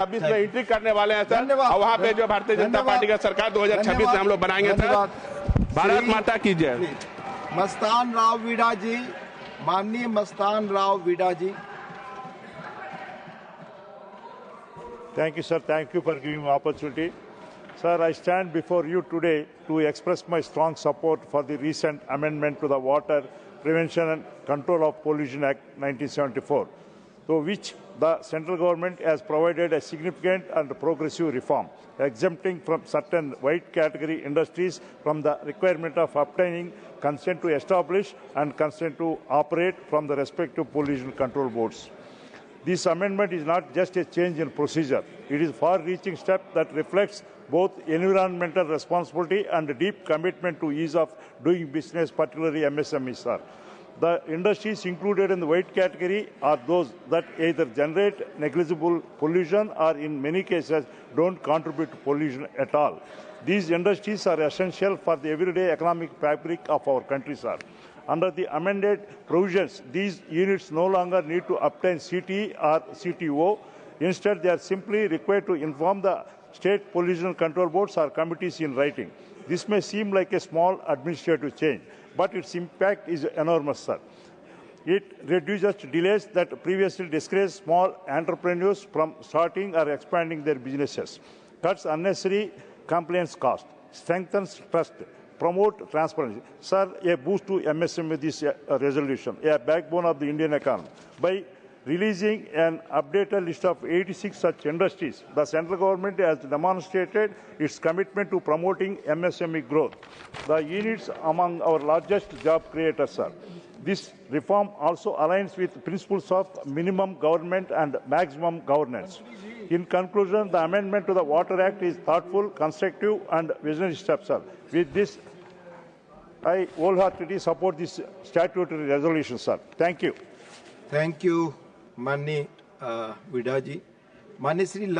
26 में एंट्री करने वाले हैं सर, और वहाँ पे जो भारतीय जनता पार्टी का सरकार 2026 में हम लोग बनाएंगे सर। भारत माता की जय। मस्तान राव वीडा जी, माननीय Mastan Rao Veeda ji. Thank you, sir. Thank you for giving me opportunity. Sir, I stand before you today to express my strong support for the recent amendment to the Water Prevention and Control of Pollution Act 1974, through which the central government has provided a significant and progressive reform, exempting from certain white category industries from the requirement of obtaining consent to establish and consent to operate from the respective pollution control boards. This amendment is not just a change in procedure. It is a far-reaching step that reflects both environmental responsibility and a deep commitment to ease of doing business, particularly MSMEs. The industries included in the white category are those that either generate negligible pollution or in many cases don't contribute to pollution at all. These industries are essential for the everyday economic fabric of our country, sir. Under the amended provisions, these units no longer need to obtain CT or CTO. Instead, they are simply required to inform the state pollution control boards or committees in writing. This may seem like a small administrative change, but its impact is enormous, sir. It reduces delays that previously discouraged small entrepreneurs from starting or expanding their businesses, cuts unnecessary compliance costs, strengthens trust, promote transparency. Sir, a boost to MSME with this resolution, a backbone of the Indian economy. By releasing an updated list of 86 such industries, the central government has demonstrated its commitment to promoting MSME growth. The units among our largest job creators, sir. This reform also aligns with principles of minimum government and maximum governance. In conclusion, the amendment to the Water Act is thoughtful, constructive, and visionary step, sir. With this, I wholeheartedly support this statutory resolution, sir. Thank you. Thank you, माननीय Vida ji. माननीय श्री